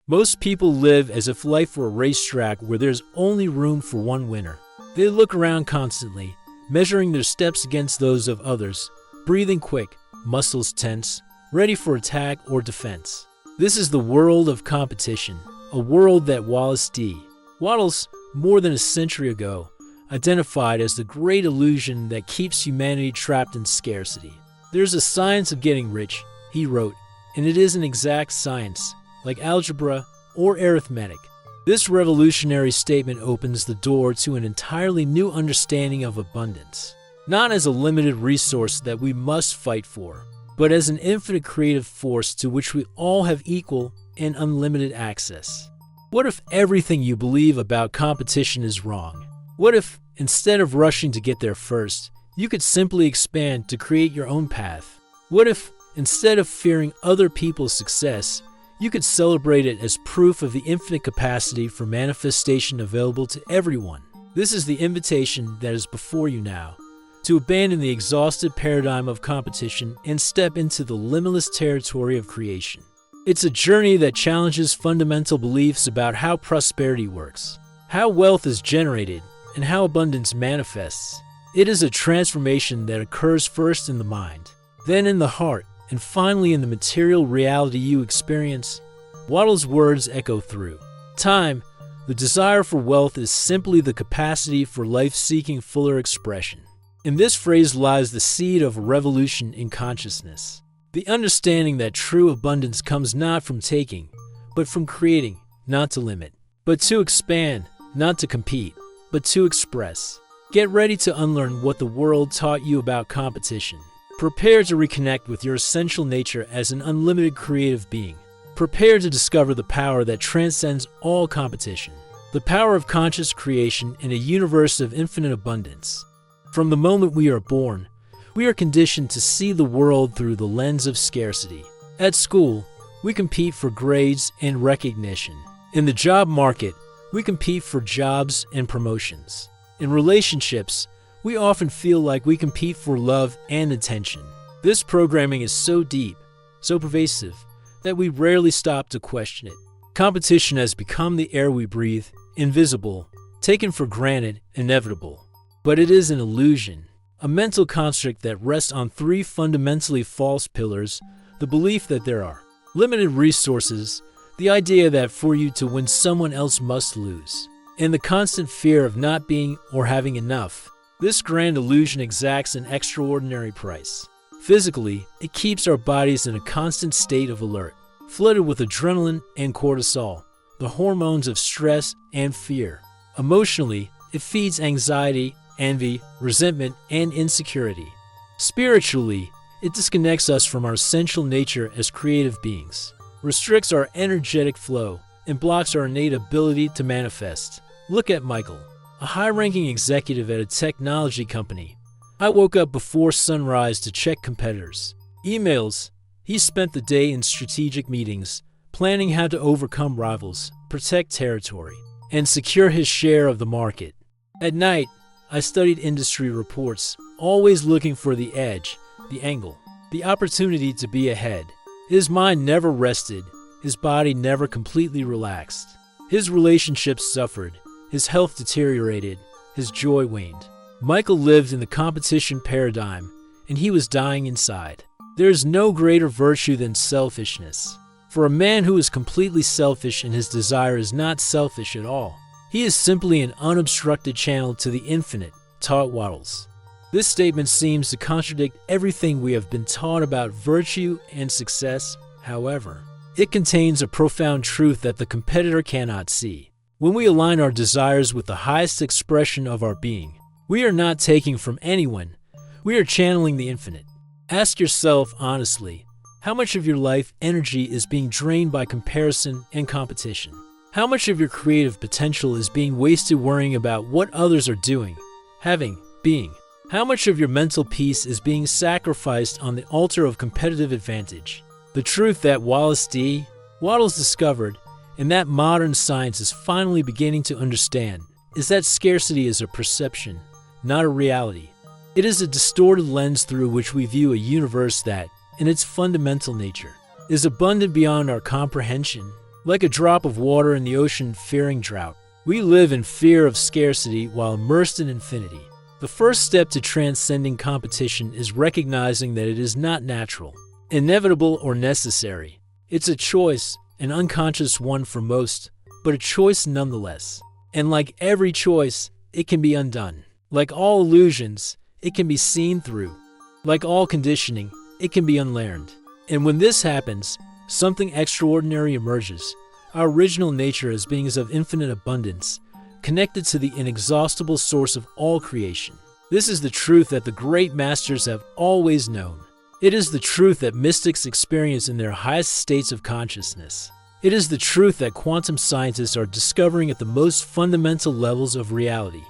Most people live as if life were a racetrack where there's only room for one winner. They look around constantly, measuring their steps against those of others, breathing quick, muscles tense, ready for attack or defense. This is the world of competition, a world that Wallace D. Wattles, more than a century ago, identified as the great illusion that keeps humanity trapped in scarcity. There's a science of getting rich, he wrote, and it is an exact science, like algebra or arithmetic. This revolutionary statement opens the door to an entirely new understanding of abundance, not as a limited resource that we must fight for, but as an infinite creative force to which we all have equal and unlimited access. What if everything you believe about competition is wrong? What if, instead of rushing to get there first, you could simply expand to create your own path? What if, instead of fearing other people's success, you could celebrate it as proof of the infinite capacity for manifestation available to everyone? This is the invitation that is before you now, to abandon the exhausted paradigm of competition and step into the limitless territory of creation. It's a journey that challenges fundamental beliefs about how prosperity works, how wealth is generated, and how abundance manifests. It is a transformation that occurs first in the mind, then in the heart, and finally in the material reality you experience. Wattles' words echo through time. The desire for wealth is simply the capacity for life-seeking fuller expression. In this phrase lies the seed of a revolution in consciousness. The understanding that true abundance comes not from taking, but from creating, not to limit, but to expand, not to compete, but to express. Get ready to unlearn what the world taught you about competition. Prepare to reconnect with your essential nature as an unlimited creative being. Prepare to discover the power that transcends all competition, the power of conscious creation in a universe of infinite abundance. From the moment we are born, we are conditioned to see the world through the lens of scarcity. At school, we compete for grades and recognition. In the job market, we compete for jobs and promotions. In relationships, we often feel like we compete for love and attention. This programming is so deep, so pervasive, that we rarely stop to question it. Competition has become the air we breathe, invisible, taken for granted, inevitable. But it is an illusion, a mental construct that rests on three fundamentally false pillars: the belief that there are limited resources, the idea that for you to win someone else must lose, and the constant fear of not being or having enough. This grand illusion exacts an extraordinary price. Physically, it keeps our bodies in a constant state of alert, flooded with adrenaline and cortisol, the hormones of stress and fear. Emotionally, it feeds anxiety, envy, resentment, and insecurity. Spiritually, it disconnects us from our essential nature as creative beings, restricts our energetic flow, and blocks our innate ability to manifest. Look at Michael, a high-ranking executive at a technology company. I woke up before sunrise to check competitors' emails. He spent the day in strategic meetings, planning how to overcome rivals, protect territory, and secure his share of the market. At night, I studied industry reports, always looking for the edge, the angle, the opportunity to be ahead. His mind never rested, his body never completely relaxed. His relationships suffered, his health deteriorated, his joy waned. Michael lived in the competition paradigm, and he was dying inside. There is no greater virtue than selfishness. For a man who is completely selfish in his desire is not selfish at all. He is simply an unobstructed channel to the infinite, taught Wattles. This statement seems to contradict everything we have been taught about virtue and success. However, it contains a profound truth that the competitor cannot see. When we align our desires with the highest expression of our being, we are not taking from anyone. We are channeling the infinite. Ask yourself honestly, how much of your life energy is being drained by comparison and competition? How much of your creative potential is being wasted worrying about what others are doing, having, being? How much of your mental peace is being sacrificed on the altar of competitive advantage? The truth that Wallace D. Wattles discovered, and that modern science is finally beginning to understand, is that scarcity is a perception, not a reality. It is a distorted lens through which we view a universe that, in its fundamental nature, is abundant beyond our comprehension. Like a drop of water in the ocean fearing drought, we live in fear of scarcity while immersed in infinity. The first step to transcending competition is recognizing that it is not natural, inevitable, or necessary. It's a choice, an unconscious one for most, but a choice nonetheless. And like every choice, it can be undone. Like all illusions, it can be seen through. Like all conditioning, it can be unlearned. And when this happens, something extraordinary emerges, our original nature as beings of infinite abundance, connected to the inexhaustible source of all creation. This is the truth that the great masters have always known. It is the truth that mystics experience in their highest states of consciousness. It is the truth that quantum scientists are discovering at the most fundamental levels of reality.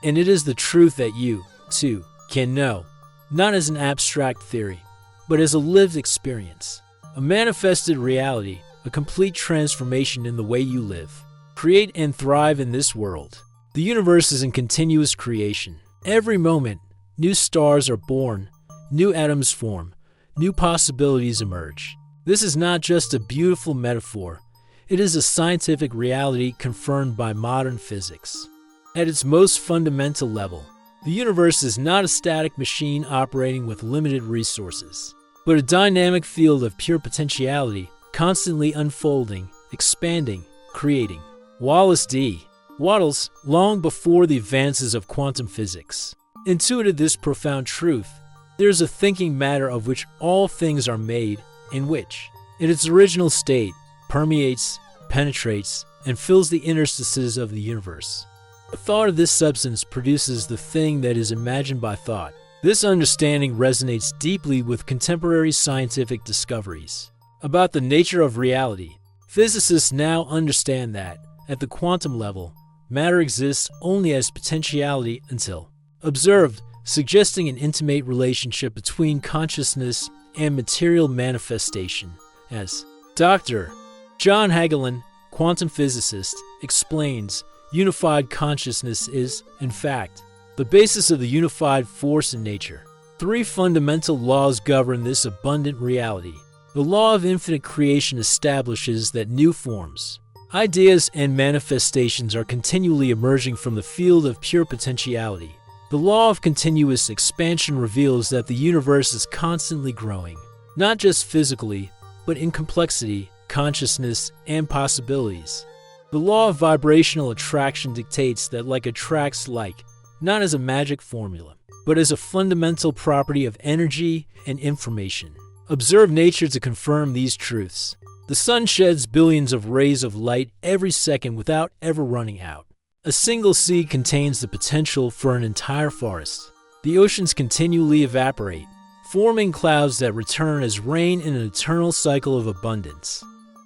And it is the truth that you, too, can know, not as an abstract theory, but as a lived experience. A manifested reality, a complete transformation in the way you live, create, and thrive in this world. The universe is in continuous creation. Every moment, new stars are born, new atoms form, new possibilities emerge. This is not just a beautiful metaphor, it is a scientific reality confirmed by modern physics. At its most fundamental level, the universe is not a static machine operating with limited resources, but a dynamic field of pure potentiality, constantly unfolding, expanding, creating. Wallace D. Wattles, long before the advances of quantum physics, intuited this profound truth. There is a thinking matter of which all things are made, and which, in its original state, permeates, penetrates, and fills the interstices of the universe. The thought of this substance produces the thing that is imagined by thought. This understanding resonates deeply with contemporary scientific discoveries about the nature of reality. Physicists now understand that, at the quantum level, matter exists only as potentiality until observed, suggesting an intimate relationship between consciousness and material manifestation. As Dr. John Hagelin, quantum physicist, explains, unified consciousness is, in fact, the basis of the unified force in nature. 3 fundamental laws govern this abundant reality. The law of infinite creation establishes that new forms, ideas, and manifestations are continually emerging from the field of pure potentiality. The law of continuous expansion reveals that the universe is constantly growing, not just physically, but in complexity, consciousness, and possibilities. The law of vibrational attraction dictates that like attracts like, not as a magic formula, but as a fundamental property of energy and information. Observe nature to confirm these truths. The sun sheds billions of rays of light every second without ever running out. A single seed contains the potential for an entire forest. The oceans continually evaporate, forming clouds that return as rain in an eternal cycle of abundance.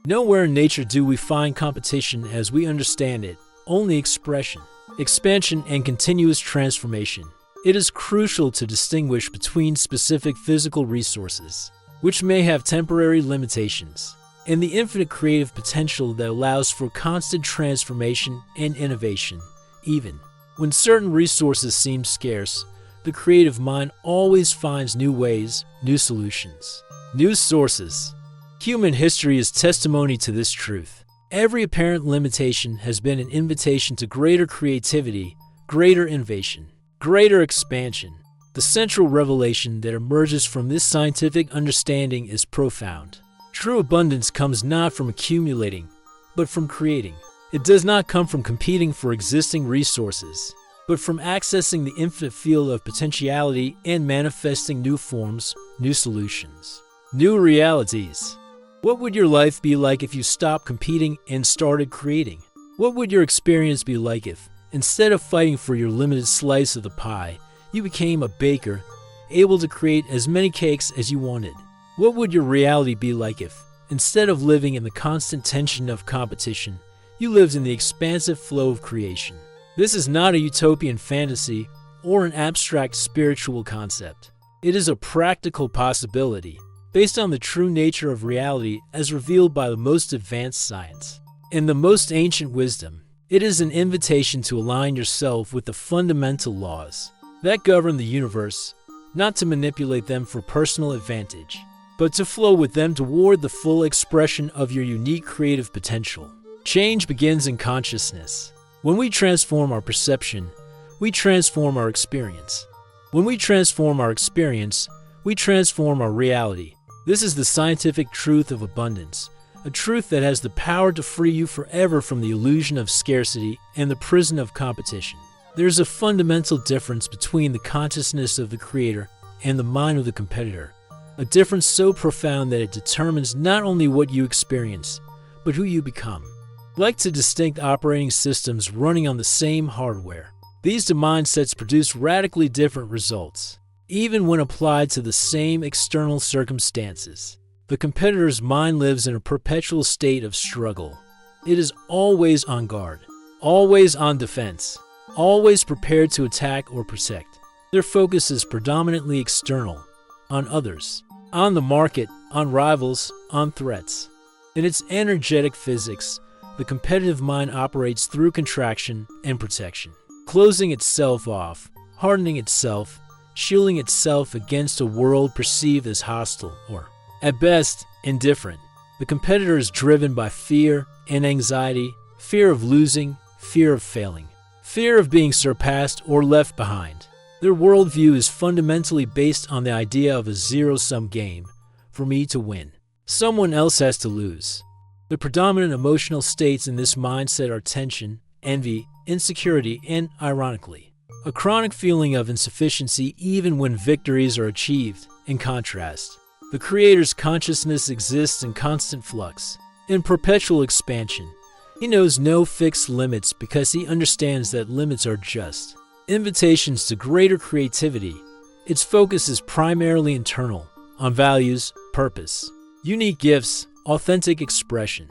Nowhere in nature do we find competition as we understand it, only expression, expansion, and continuous transformation. It is crucial to distinguish between specific physical resources, which may have temporary limitations, and the infinite creative potential that allows for constant transformation and innovation. Even when certain resources seem scarce, the creative mind always finds new ways, new solutions, new sources. Human history is testimony to this truth. Every apparent limitation has been an invitation to greater creativity, greater innovation, greater expansion. The central revelation that emerges from this scientific understanding is profound. True abundance comes not from accumulating, but from creating. It does not come from competing for existing resources, but from accessing the infinite field of potentiality and manifesting new forms, new solutions, new realities. What would your life be like if you stopped competing and started creating? What would your experience be like if, instead of fighting for your limited slice of the pie, you became a baker, able to create as many cakes as you wanted? What would your reality be like if, instead of living in the constant tension of competition, you lived in the expansive flow of creation? This is not a utopian fantasy or an abstract spiritual concept. It is a practical possibility, based on the true nature of reality as revealed by the most advanced science and the most ancient wisdom. It is an invitation to align yourself with the fundamental laws that govern the universe, not to manipulate them for personal advantage, but to flow with them toward the full expression of your unique creative potential. Change begins in consciousness. When we transform our perception, we transform our experience. When we transform our experience, we transform our reality. This is the scientific truth of abundance, a truth that has the power to free you forever from the illusion of scarcity and the prison of competition. There's a fundamental difference between the consciousness of the creator and the mind of the competitor, a difference so profound that it determines not only what you experience, but who you become. Like two distinct operating systems running on the same hardware, these two mindsets produce radically different results, even when applied to the same external circumstances. The competitor's mind lives in a perpetual state of struggle. It is always on guard, always on defense, always prepared to attack or protect. Their focus is predominantly external, on others, on the market, on rivals, on threats. In its energetic physics, the competitive mind operates through contraction and protection, closing itself off, hardening itself, shielding itself against a world perceived as hostile or, at best, indifferent. The competitor is driven by fear and anxiety, fear of losing, fear of failing, fear of being surpassed or left behind. Their worldview is fundamentally based on the idea of a zero-sum game. For me to win, someone else has to lose. The predominant emotional states in this mindset are tension, envy, insecurity, and, ironically, a chronic feeling of insufficiency even when victories are achieved. In contrast, the creator's consciousness exists in constant flux, in perpetual expansion. He knows no fixed limits because he understands that limits are just invitations to greater creativity. Its focus is primarily internal, on values, purpose, unique gifts, authentic expression.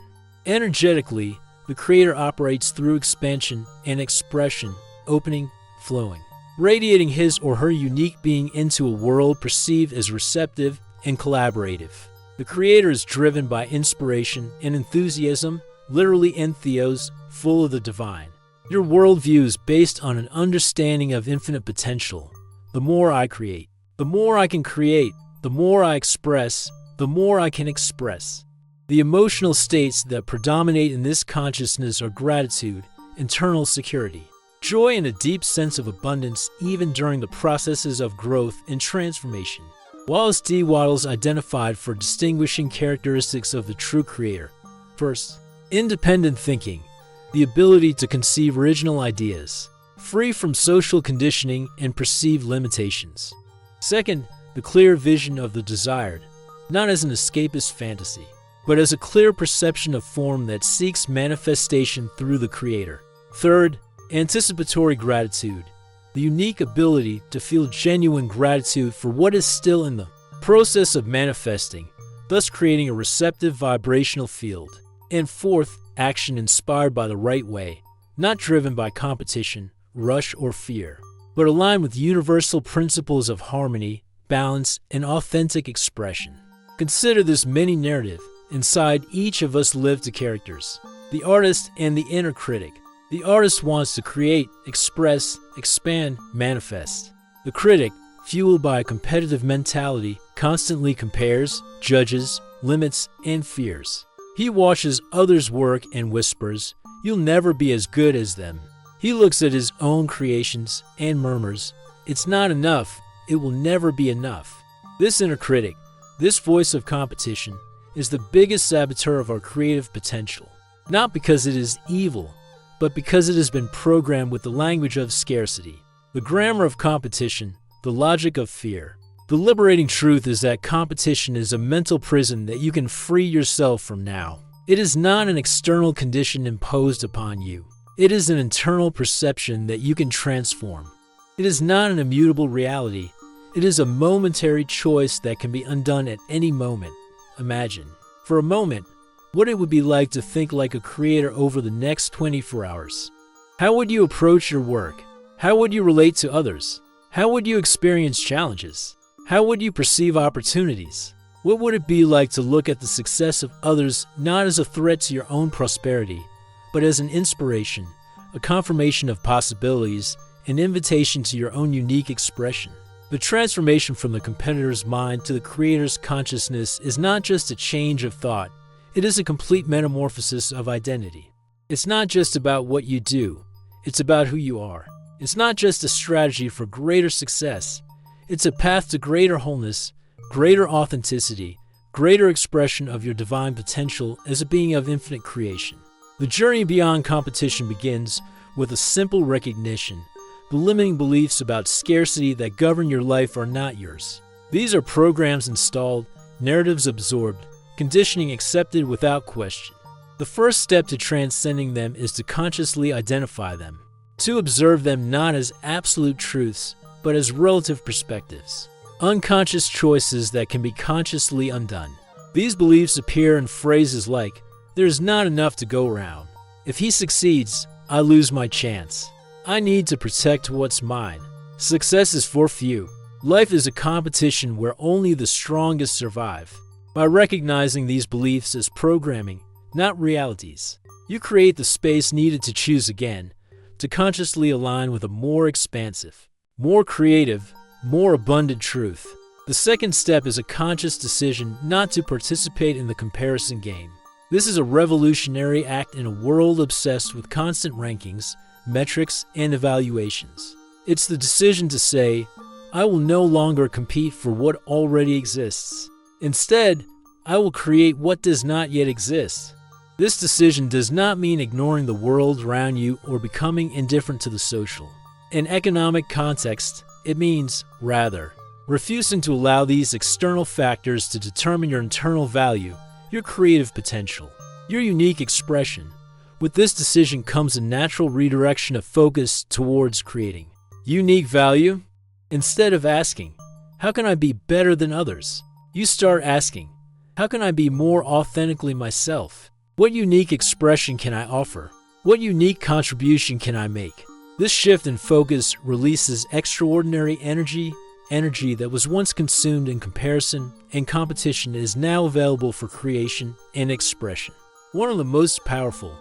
Energetically, the creator operates through expansion and expression, opening, flowing, radiating his or her unique being into a world perceived as receptive and collaborative. The creator is driven by inspiration and enthusiasm, literally entheos, full of the divine. Your worldview is based on an understanding of infinite potential. The more I create, the more I can create, the more I express, the more I can express. The emotional states that predominate in this consciousness are gratitude, internal security, joy, and a deep sense of abundance even during the processes of growth and transformation. Wallace D. Wattles identified four distinguishing characteristics of the true creator. First, independent thinking, the ability to conceive original ideas, free from social conditioning and perceived limitations. Second, the clear vision of the desired, not as an escapist fantasy, but as a clear perception of form that seeks manifestation through the creator. Third, anticipatory gratitude, the unique ability to feel genuine gratitude for what is still in the process of manifesting, thus creating a receptive vibrational field. And fourth, action inspired by the right way, not driven by competition, rush, or fear, but aligned with universal principles of harmony, balance, and authentic expression. Consider this mini narrative. Inside each of us live two characters, the artist and the inner critic. The artist wants to create, express, expand, manifest. The critic, fueled by a competitive mentality, constantly compares, judges, limits, and fears. He watches others' work and whispers, "You'll never be as good as them." He looks at his own creations and murmurs, "It's not enough, it will never be enough." This inner critic, this voice of competition, is the biggest saboteur of our creative potential. Not because it is evil, but because it has been programmed with the language of scarcity, the grammar of competition, the logic of fear. The liberating truth is that competition is a mental prison that you can free yourself from now. It is not an external condition imposed upon you. It is an internal perception that you can transform. It is not an immutable reality. It is a momentary choice that can be undone at any moment. Imagine, for a moment, what it would be like to think like a creator over the next 24 hours. How would you approach your work? How would you relate to others? How would you experience challenges? How would you perceive opportunities? What would it be like to look at the success of others not as a threat to your own prosperity, but as an inspiration, a confirmation of possibilities, an invitation to your own unique expression? The transformation from the competitor's mind to the creator's consciousness is not just a change of thought, it is a complete metamorphosis of identity. It's not just about what you do, it's about who you are. It's not just a strategy for greater success, it's a path to greater wholeness, greater authenticity, greater expression of your divine potential as a being of infinite creation. The journey beyond competition begins with a simple recognition. The limiting beliefs about scarcity that govern your life are not yours. These are programs installed, narratives absorbed, conditioning accepted without question. The first step to transcending them is to consciously identify them, to observe them not as absolute truths, but as relative perspectives, unconscious choices that can be consciously undone. These beliefs appear in phrases like, "There's not enough to go around. If he succeeds, I lose my chance. I need to protect what's mine. Success is for few. Life is a competition where only the strongest survive." By recognizing these beliefs as programming, not realities, you create the space needed to choose again, to consciously align with a more expansive, more creative, more abundant truth. The second step is a conscious decision not to participate in the comparison game. This is a revolutionary act in a world obsessed with constant rankings, metrics, and evaluations. It's the decision to say, "I will no longer compete for what already exists. Instead, I will create what does not yet exist." This decision does not mean ignoring the world around you or becoming indifferent to the social. In economic context, it means, rather, refusing to allow these external factors to determine your internal value, your creative potential, your unique expression. With this decision comes a natural redirection of focus towards creating unique value. Instead of asking, "How can I be better than others?" you start asking, "How can I be more authentically myself? What unique expression can I offer? What unique contribution can I make?" This shift in focus releases extraordinary energy that was once consumed in comparison and competition is now available for creation and expression. One of the most powerful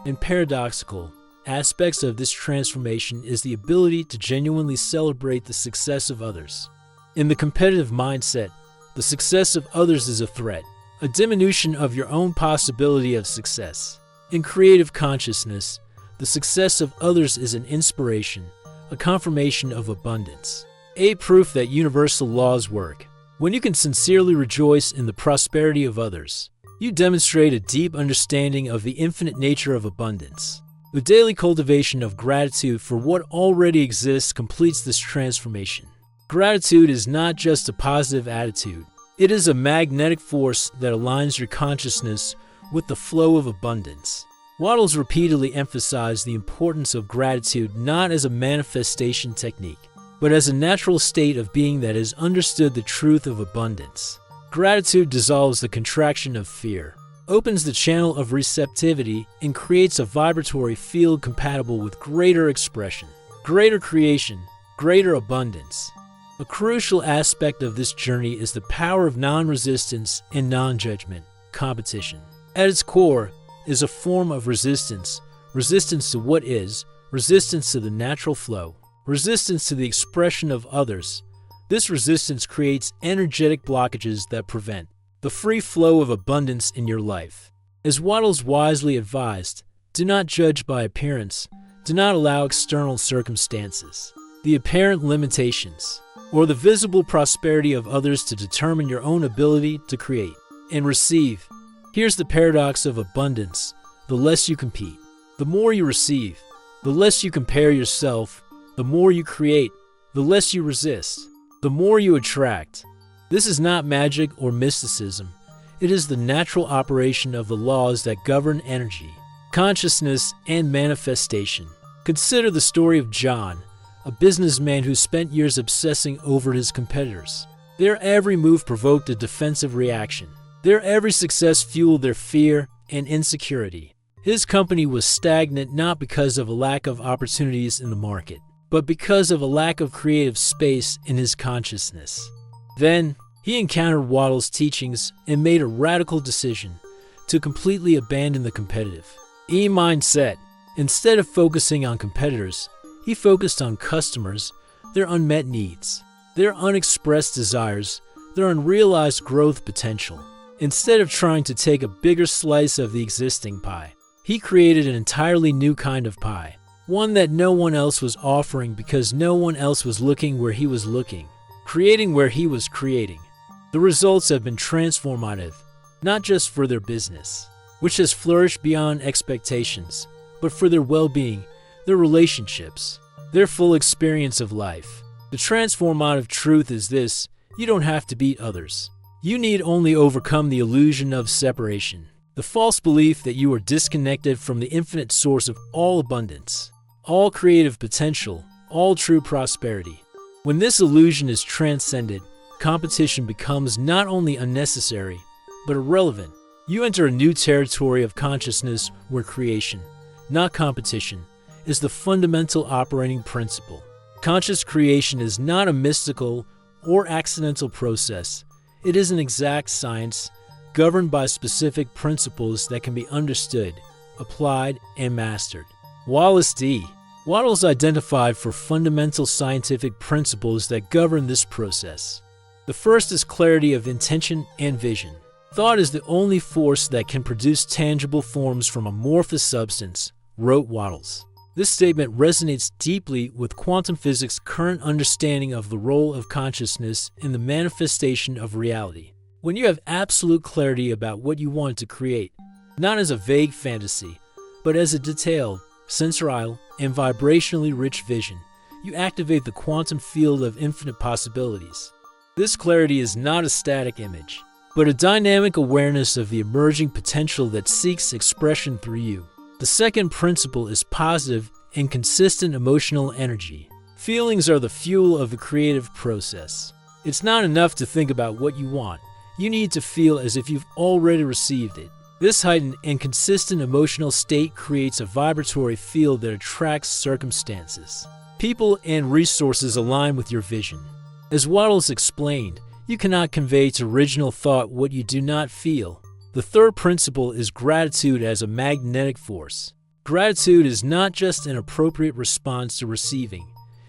and paradoxical aspects of this transformation is the ability to genuinely celebrate the success of others. In the competitive mindset, the success of others is a threat, a diminution of your own possibility of success. In creative consciousness, the success of others is an inspiration, a confirmation of abundance, a proof that universal laws work. When you can sincerely rejoice in the prosperity of others, you demonstrate a deep understanding of the infinite nature of abundance. The daily cultivation of gratitude for what already exists completes this transformation. Gratitude is not just a positive attitude. It is a magnetic force that aligns your consciousness with the flow of abundance. Wattles repeatedly emphasized the importance of gratitude not as a manifestation technique, but as a natural state of being that has understood the truth of abundance. Gratitude dissolves the contraction of fear, opens the channel of receptivity, and creates a vibratory field compatible with greater expression, greater creation, greater abundance. A crucial aspect of this journey is the power of non-resistance and non-judgment, competition. At its core is a form of resistance, resistance to what is, resistance to the natural flow, resistance to the expression of others. This resistance creates energetic blockages that prevent the free flow of abundance in your life. As Wattles wisely advised, do not judge by appearance, do not allow external circumstances, the apparent limitations, or the visible prosperity of others to determine your own ability to create and receive. Here's the paradox of abundance: the less you compete, the more you receive; the less you compare yourself, the more you create; the less you resist, the more you attract. This is not magic or mysticism. It is the natural operation of the laws that govern energy, consciousness, and manifestation. Consider the story of John, a businessman who spent years obsessing over his competitors. Their every move provoked a defensive reaction. Their every success fueled their fear and insecurity. His company was stagnant not because of a lack of opportunities in the market, but because of a lack of creative space in his consciousness. Then, he encountered Wattles' teachings and made a radical decision to completely abandon the competitive mindset. Instead of focusing on competitors, he focused on customers, their unmet needs. They're unexpressed desires, their unrealized growth potential. Instead of trying to take a bigger slice of the existing pie, he created an entirely new kind of pie, one that no one else was offering because no one else was looking where he was looking, creating where he was creating. The results have been transformative, not just for their business, which has flourished beyond expectations, but for their well-being, their relationships, their full experience of life. The transformative truth is this: you don't have to beat others. You need only overcome the illusion of separation, the false belief that you are disconnected from the infinite source of all abundance, all creative potential, all true prosperity. When this illusion is transcended, competition becomes not only unnecessary, but irrelevant. You enter a new territory of consciousness where creation, not competition, is the fundamental operating principle. Conscious creation is not a mystical or accidental process. It is an exact science governed by specific principles that can be understood, applied, and mastered. Wallace D. Wattles identified four fundamental scientific principles that govern this process. The first is clarity of intention and vision. Thought is the only force that can produce tangible forms from amorphous substance, wrote Wattles. This statement resonates deeply with quantum physics' current understanding of the role of consciousness in the manifestation of reality. When you have absolute clarity about what you want to create, not as a vague fantasy, but as a detailed, sensorial, and vibrationally rich vision, you activate the quantum field of infinite possibilities. This clarity is not a static image, but a dynamic awareness of the emerging potential that seeks expression through you. The second principle is positive and consistent emotional energy. Feelings are the fuel of the creative process. It's not enough to think about what you want. You need to feel as if you've already received it. This heightened and consistent emotional state creates a vibratory field that attracts circumstances. People and resources align with your vision. As Wattles explained, you cannot convey to original thought what you do not feel. The third principle is gratitude as a magnetic force. Gratitude is not just an appropriate response to receiving.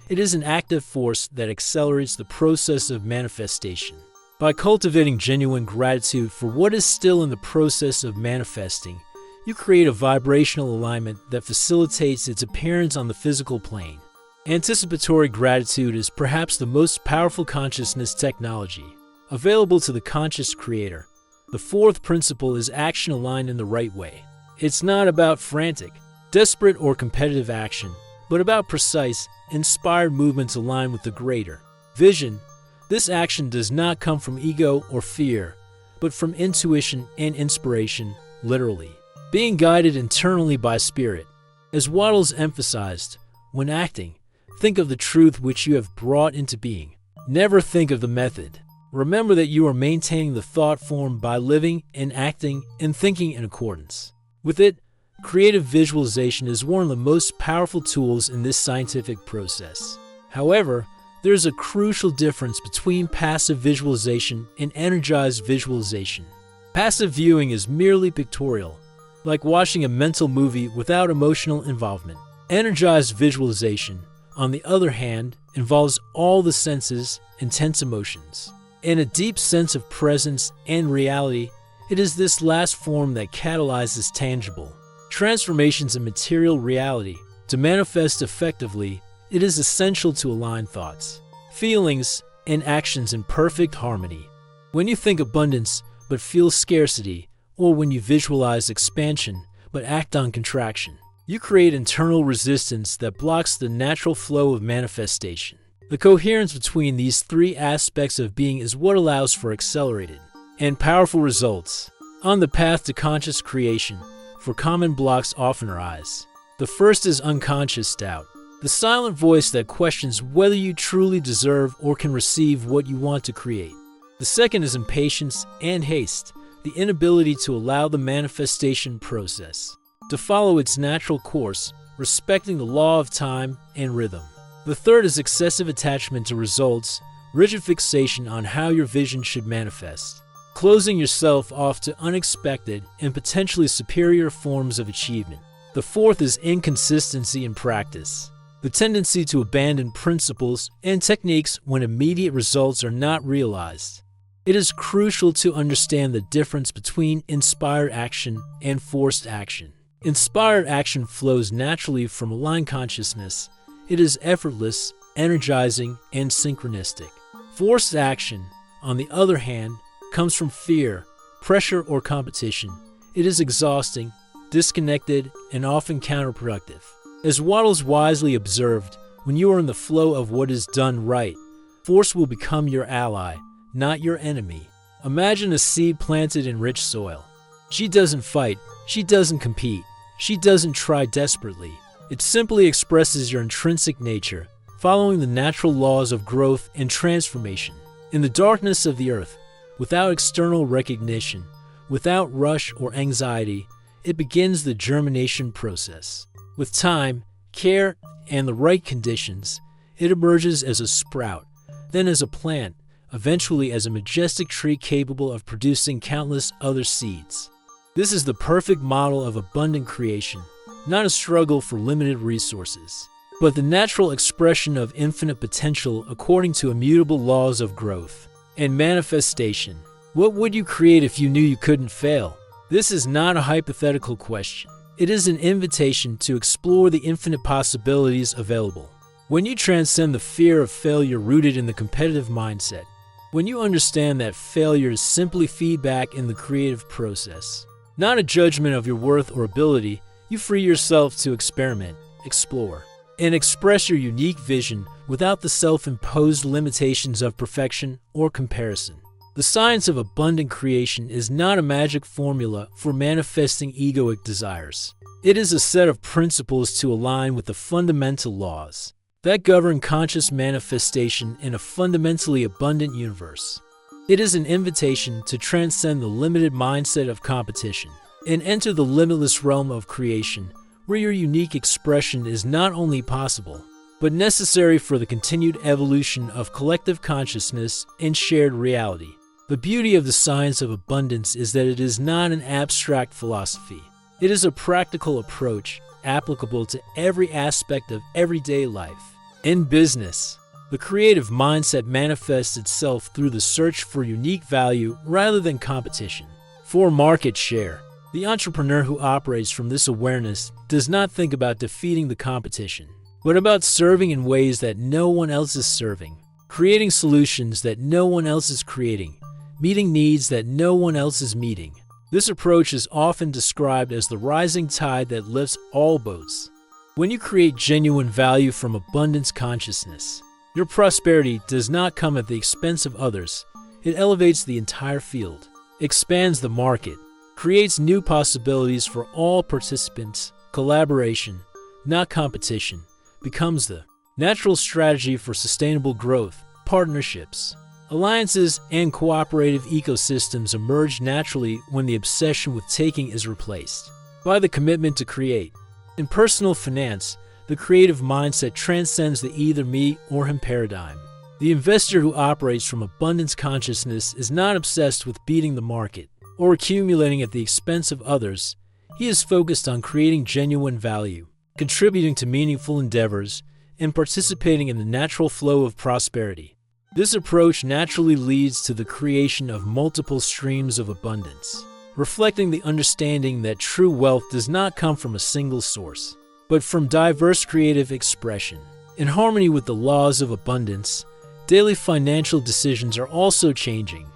It is an active force that accelerates the process of manifestation. By cultivating genuine gratitude for what is still in the process of manifesting, you create a vibrational alignment that facilitates its appearance on the physical plane. Anticipatory gratitude is perhaps the most powerful consciousness technology available to the conscious creator. The fourth principle is action aligned in the right way. It's not about frantic, desperate, or competitive action, but about precise, inspired movements aligned with the greater vision. This action does not come from ego or fear, but from intuition and inspiration, literally. Being guided internally by spirit. As Wattles emphasized, when acting, think of the truth which you have brought into being. Never think of the method. Remember that you are maintaining the thought form by living and acting and thinking in accordance with it. Creative visualization is one of the most powerful tools in this scientific process. However, there is a crucial difference between passive visualization and energized visualization. Passive viewing is merely pictorial, like watching a mental movie without emotional involvement. Energized visualization, on the other hand, involves all the senses, intense emotions, and a deep sense of presence and reality. It is this last form that catalyzes tangible transformations in material reality. To manifest effectively, it is essential to align thoughts, feelings, and actions in perfect harmony. When you think abundance but feel scarcity, or when you visualize expansion but act on contraction, you create internal resistance that blocks the natural flow of manifestation. The coherence between these three aspects of being is what allows for accelerated and powerful results. On the path to conscious creation, four common blocks often arise. The first is unconscious doubt, the silent voice that questions whether you truly deserve or can receive what you want to create. The second is impatience and haste, the inability to allow the manifestation process to follow its natural course, respecting the law of time and rhythm. The third is excessive attachment to results, rigid fixation on how your vision should manifest, closing yourself off to unexpected and potentially superior forms of achievement. The fourth is inconsistency in practice, the tendency to abandon principles and techniques when immediate results are not realized. It is crucial to understand the difference between inspired action and forced action. Inspired action flows naturally from aligned consciousness. It is effortless, energizing, and synchronistic. Forced action, on the other hand, comes from fear, pressure, or competition. It is exhausting, disconnected, and often counterproductive. As Wattles wisely observed, when you are in the flow of what is done right, force will become your ally, not your enemy. Imagine a seed planted in rich soil. She doesn't fight, she doesn't compete, she doesn't try desperately. It simply expresses your intrinsic nature, following the natural laws of growth and transformation. In the darkness of the earth, without external recognition, without rush or anxiety, it begins the germination process. With time, care, and the right conditions, it emerges as a sprout, then as a plant, eventually as a majestic tree capable of producing countless other seeds. This is the perfect model of abundant creation, not a struggle for limited resources, but the natural expression of infinite potential according to immutable laws of growth and manifestation. What would you create if you knew you couldn't fail? This is not a hypothetical question. It is an invitation to explore the infinite possibilities available. When you transcend the fear of failure rooted in the competitive mindset, when you understand that failure is simply feedback in the creative process, not a judgment of your worth or ability, you free yourself to experiment, explore, and express your unique vision without the self-imposed limitations of perfection or comparison. The science of abundant creation is not a magic formula for manifesting egoic desires. It is a set of principles to align with the fundamental laws that govern conscious manifestation in a fundamentally abundant universe. It is an invitation to transcend the limited mindset of competition and enter the limitless realm of creation, where your unique expression is not only possible, but necessary for the continued evolution of collective consciousness and shared reality. The beauty of the science of abundance is that it is not an abstract philosophy. It is a practical approach applicable to every aspect of everyday life. In business, the creative mindset manifests itself through the search for unique value rather than competition. For market share, the entrepreneur who operates from this awareness does not think about defeating the competition, but about serving in ways that no one else is serving, creating solutions that no one else is creating, meeting needs that no one else is meeting. This approach is often described as the rising tide that lifts all boats. When you create genuine value from abundance consciousness, your prosperity does not come at the expense of others. It elevates the entire field, expands the market, creates new possibilities for all participants. Collaboration, not competition, becomes the natural strategy for sustainable growth. Partnerships, alliances, and cooperative ecosystems emerge naturally when the obsession with taking is replaced by the commitment to create. In personal finance, the creative mindset transcends the either me or him paradigm. The investor who operates from abundance consciousness is not obsessed with beating the market or accumulating at the expense of others. He is focused on creating genuine value, contributing to meaningful endeavors, and participating in the natural flow of prosperity. This approach naturally leads to the creation of multiple streams of abundance, reflecting the understanding that true wealth does not come from a single source, but from diverse creative expression. In harmony with the laws of abundance, daily financial decisions are also changing.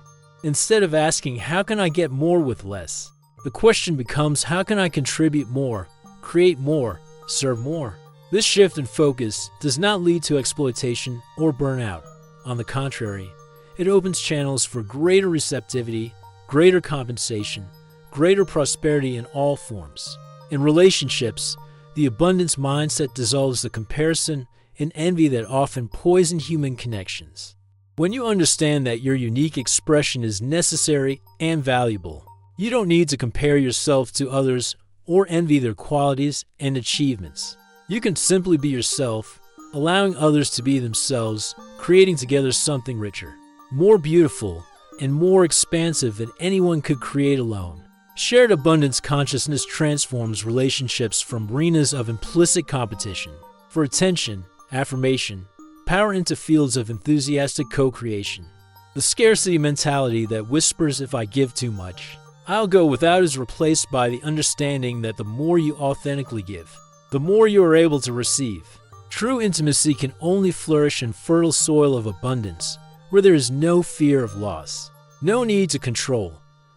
Instead of asking, how can I get more with less? The question becomes, how can I contribute more, create more, serve more? This shift in focus does not lead to exploitation or burnout. On the contrary, it opens channels for greater receptivity, greater compensation, greater prosperity in all forms. In relationships, the abundance mindset dissolves the comparison and envy that often poison human connections. When you understand that your unique expression is necessary and valuable, you don't need to compare yourself to others or envy their qualities and achievements. You can simply be yourself, allowing others to be themselves, creating together something richer, more beautiful, and more expansive than anyone could create alone. Shared abundance consciousness transforms relationships from arenas of implicit competition for attention, affirmation, power into fields of enthusiastic co-creation. The scarcity mentality that whispers, if I give too much, I'll go without, is replaced by the understanding that the more you authentically give, the more you are able to receive. True intimacy can only flourish in fertile soil of abundance, where there is no fear of loss, no need to control,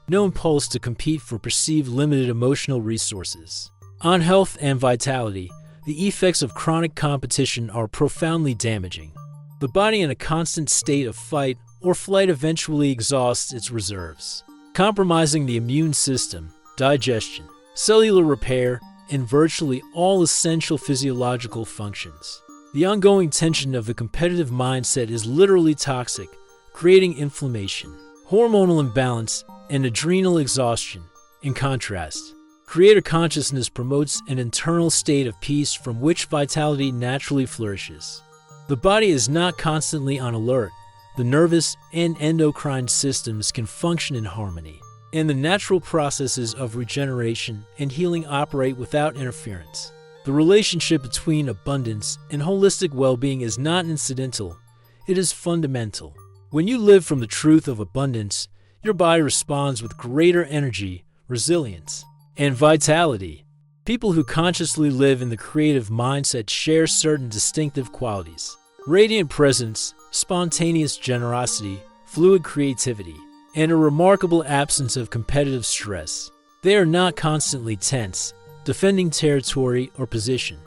no impulse to compete for perceived limited emotional resources. On health and vitality, the effects of chronic competition are profoundly damaging. The body in a constant state of fight or flight eventually exhausts its reserves, compromising the immune system, digestion, cellular repair, and virtually all essential physiological functions. The ongoing tension of the competitive mindset is literally toxic, creating inflammation, hormonal imbalance, and adrenal exhaustion. In contrast, creator consciousness promotes an internal state of peace from which vitality naturally flourishes. The body is not constantly on alert. The nervous and endocrine systems can function in harmony, and the natural processes of regeneration and healing operate without interference. The relationship between abundance and holistic well-being is not incidental, it is fundamental. When you live from the truth of abundance, your body responds with greater energy, resilience, and vitality. People who consciously live in the creative mindset share certain distinctive qualities: radiant presence, spontaneous generosity, fluid creativity, and a remarkable absence of competitive stress. They are not constantly tense, defending territory or position.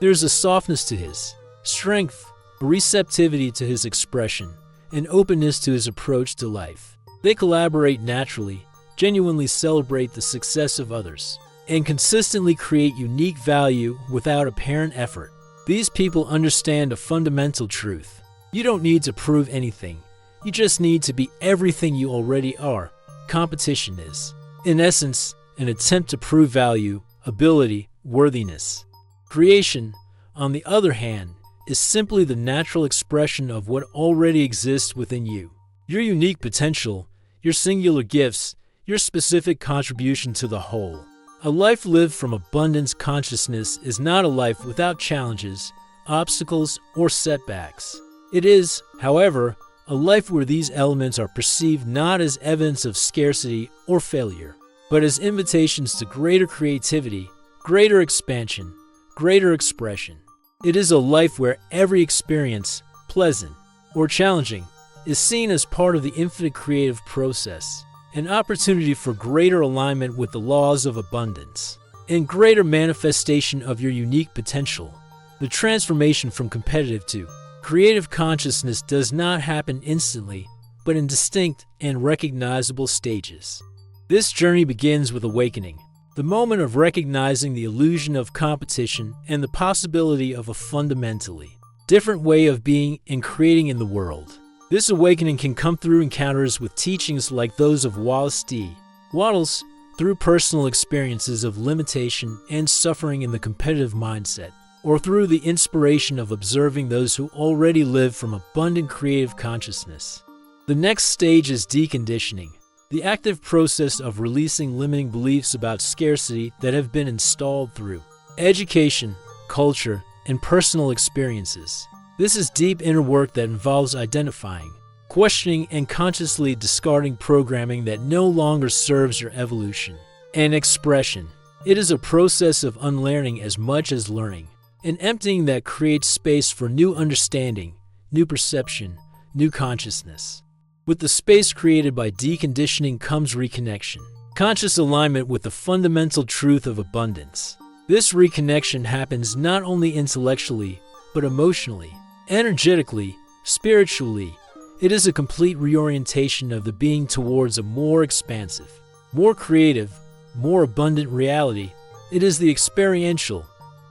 There is a softness to his strength, a receptivity to his expression, an openness to his approach to life. They collaborate naturally, genuinely celebrate the success of others, and consistently create unique value without apparent effort. These people understand a fundamental truth. You don't need to prove anything. You just need to be everything you already are. Competition is, in essence, an attempt to prove value, ability, worthiness. Creation, on the other hand, is simply the natural expression of what already exists within you. Your unique potential, your singular gifts, your specific contribution to the whole. A life lived from abundance consciousness is not a life without challenges, obstacles, or setbacks. It is, however, a life where these elements are perceived not as evidence of scarcity or failure, but as invitations to greater creativity, greater expansion, greater expression. It is a life where every experience, pleasant or challenging, is seen as part of the infinite creative process, an opportunity for greater alignment with the laws of abundance, and greater manifestation of your unique potential. The transformation from competitive to creative consciousness does not happen instantly, but in distinct and recognizable stages. This journey begins with awakening, the moment of recognizing the illusion of competition and the possibility of a fundamentally different way of being and creating in the world. This awakening can come through encounters with teachings like those of Wallace D. Wattles, through personal experiences of limitation and suffering in the competitive mindset, or through the inspiration of observing those who already live from abundant creative consciousness. The next stage is deconditioning, the active process of releasing limiting beliefs about scarcity that have been installed through education, culture, and personal experiences. This is deep inner work that involves identifying, questioning, and consciously discarding programming that no longer serves your evolution and expression. It is a process of unlearning as much as learning, an emptying that creates space for new understanding, new perception, new consciousness. With the space created by deconditioning comes reconnection, conscious alignment with the fundamental truth of abundance. This reconnection happens not only intellectually, but emotionally, energetically, spiritually. It is a complete reorientation of the being towards a more expansive, more creative, more abundant reality. It is the experiential,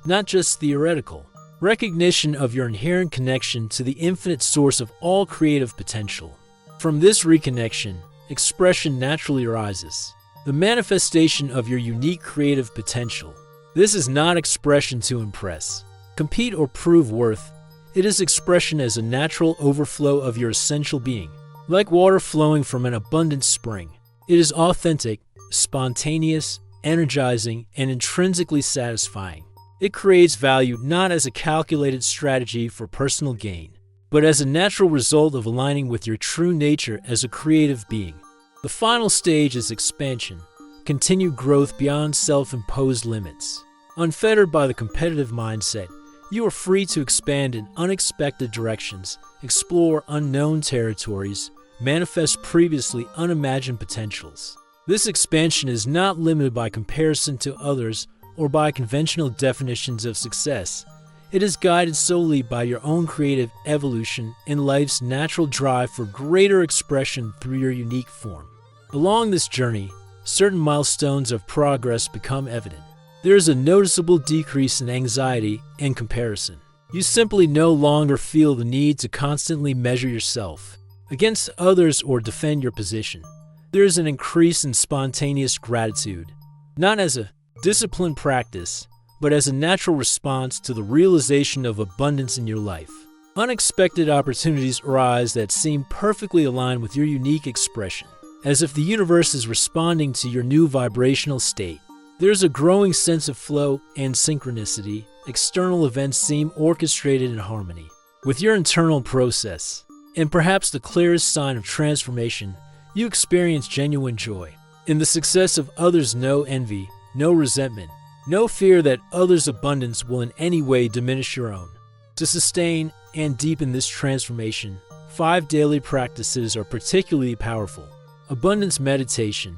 not just theoretical, recognition of your inherent connection to the infinite source of all creative potential. From this reconnection, expression naturally arises, the manifestation of your unique creative potential. This is not expression to impress, compete, or prove worth. It is expression as a natural overflow of your essential being, like water flowing from an abundant spring. It is authentic, spontaneous, energizing, and intrinsically satisfying. It creates value not as a calculated strategy for personal gain, but as a natural result of aligning with your true nature as a creative being. The final stage is expansion, continued growth beyond self-imposed limits. Unfettered by the competitive mindset, you are free to expand in unexpected directions, explore unknown territories, manifest previously unimagined potentials. This expansion is not limited by comparison to others or by conventional definitions of success. It is guided solely by your own creative evolution and life's natural drive for greater expression through your unique form. Along this journey, certain milestones of progress become evident. There is a noticeable decrease in anxiety and comparison. You simply no longer feel the need to constantly measure yourself against others or defend your position. There is an increase in spontaneous gratitude, not as a disciplined practice, but as a natural response to the realization of abundance in your life. Unexpected opportunities arise that seem perfectly aligned with your unique expression, as if the universe is responding to your new vibrational state. There's a growing sense of flow and synchronicity. External events seem orchestrated in harmony with your internal process. And perhaps the clearest sign of transformation, you experience genuine joy. In the success of others, no envy, no resentment, no fear that others' abundance will in any way diminish your own. To sustain and deepen this transformation, 5 daily practices are particularly powerful. Abundance meditation,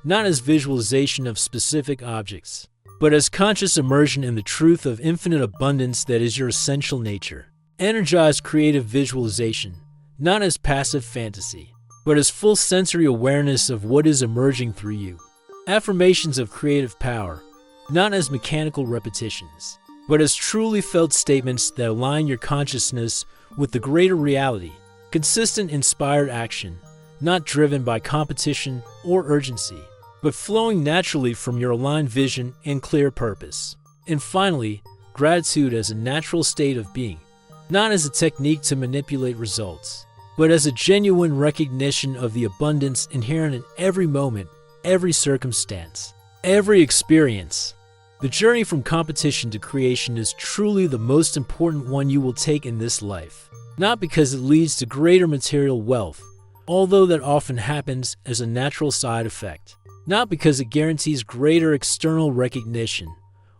not as visualization of specific objects, but as conscious immersion in the truth of infinite abundance that is your essential nature. Energized creative visualization, not as passive fantasy, but as full sensory awareness of what is emerging through you. Affirmations of creative power, not as mechanical repetitions, but as truly felt statements that align your consciousness with the greater reality. Consistent inspired action, not driven by competition or urgency, but flowing naturally from your aligned vision and clear purpose. And finally, gratitude as a natural state of being, not as a technique to manipulate results, but as a genuine recognition of the abundance inherent in every moment, every circumstance, every experience. The journey from competition to creation is truly the most important one you will take in this life, not because it leads to greater material wealth, although that often happens as a natural side effect, not because it guarantees greater external recognition,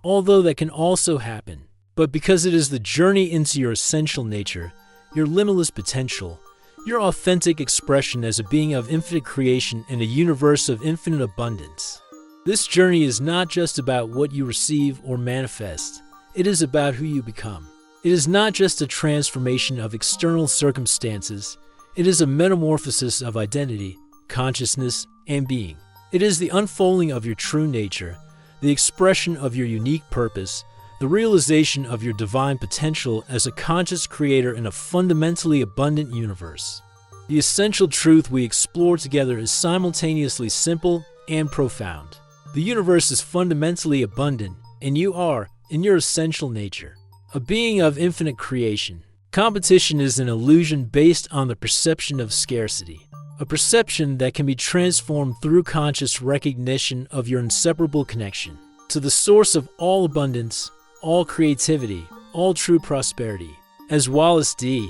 although that can also happen, but because it is the journey into your essential nature, your limitless potential, your authentic expression as a being of infinite creation in a universe of infinite abundance. This journey is not just about what you receive or manifest, it is about who you become. It is not just a transformation of external circumstances, it is a metamorphosis of identity, consciousness, and being. It is the unfolding of your true nature, the expression of your unique purpose, the realization of your divine potential as a conscious creator in a fundamentally abundant universe. The essential truth we explore together is simultaneously simple and profound. The universe is fundamentally abundant, and you are, in your essential nature, a being of infinite creation. Competition is an illusion based on the perception of scarcity, a perception that can be transformed through conscious recognition of your inseparable connection to the source of all abundance, all creativity, all true prosperity. As Wallace D.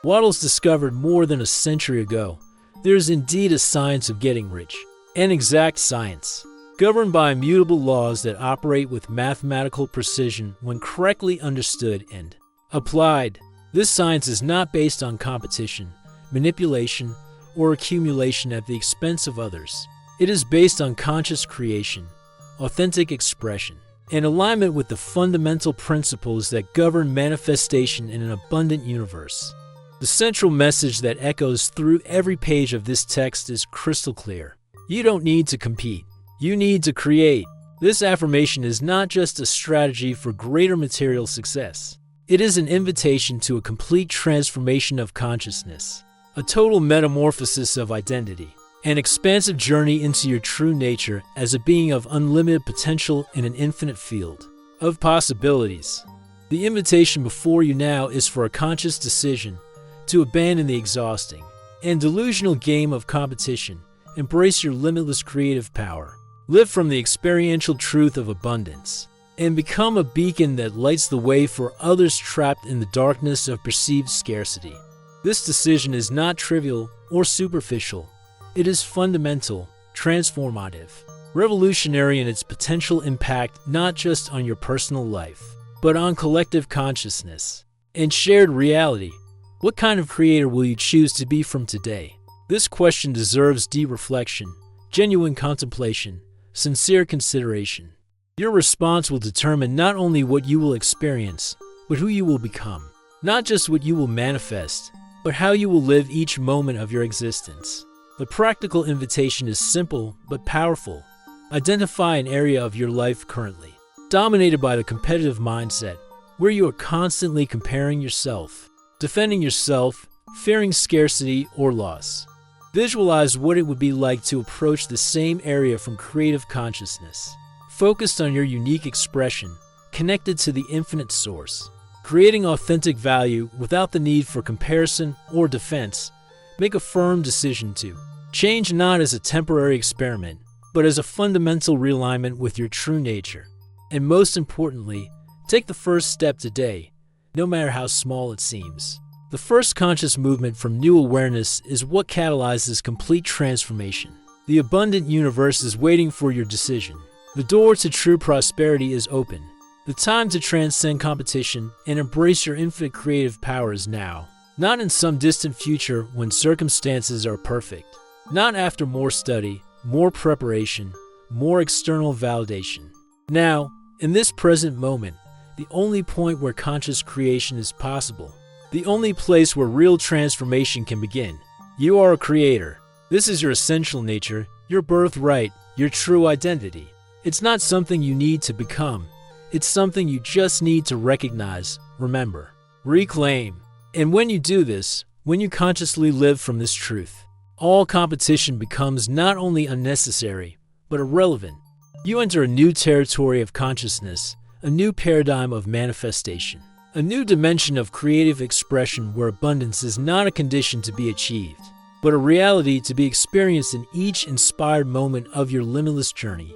Wattles discovered more than a century ago, there is indeed a science of getting rich, an exact science, governed by immutable laws that operate with mathematical precision when correctly understood and applied. This science is not based on competition, manipulation, or accumulation at the expense of others. It is based on conscious creation, authentic expression, and alignment with the fundamental principles that govern manifestation in an abundant universe. The central message that echoes through every page of this text is crystal clear. You don't need to compete. You need to create. This affirmation is not just a strategy for greater material success. It is an invitation to a complete transformation of consciousness, a total metamorphosis of identity, an expansive journey into your true nature as a being of unlimited potential in an infinite field of possibilities. The invitation before you now is for a conscious decision to abandon the exhausting and delusional game of competition. Embrace your limitless creative power. Live from the experiential truth of abundance. and become a beacon that lights the way for others trapped in the darkness of perceived scarcity. This decision is not trivial or superficial. It is fundamental, transformative, revolutionary in its potential impact not just on your personal life, but on collective consciousness and shared reality. What kind of creator will you choose to be from today? This question deserves deep reflection, genuine contemplation, sincere consideration. Your response will determine not only what you will experience, but who you will become. Not just what you will manifest, but how you will live each moment of your existence. The practical invitation is simple but powerful. Identify an area of your life currently dominated by the competitive mindset, where you are constantly comparing yourself, defending yourself, fearing scarcity or loss. Visualize what it would be like to approach the same area from creative consciousness, focused on your unique expression, connected to the infinite source, creating authentic value without the need for comparison or defense. Make a firm decision to change not as a temporary experiment, but as a fundamental realignment with your true nature. And most importantly, take the first step today, no matter how small it seems. The first conscious movement from new awareness is what catalyzes complete transformation. The abundant universe is waiting for your decision. The door to true prosperity is open. The time to transcend competition and embrace your infinite creative power is now. Not in some distant future when circumstances are perfect. Not after more study, more preparation, more external validation. Now, in this present moment, the only point where conscious creation is possible. The only place where real transformation can begin. You are a creator. This is your essential nature, your birthright, your true identity. It's not something you need to become. It's something you just need to recognize, remember, reclaim. And when you do this, when you consciously live from this truth, all competition becomes not only unnecessary, but irrelevant. You enter a new territory of consciousness, a new paradigm of manifestation, a new dimension of creative expression where abundance is not a condition to be achieved, but a reality to be experienced in each inspired moment of your limitless journey.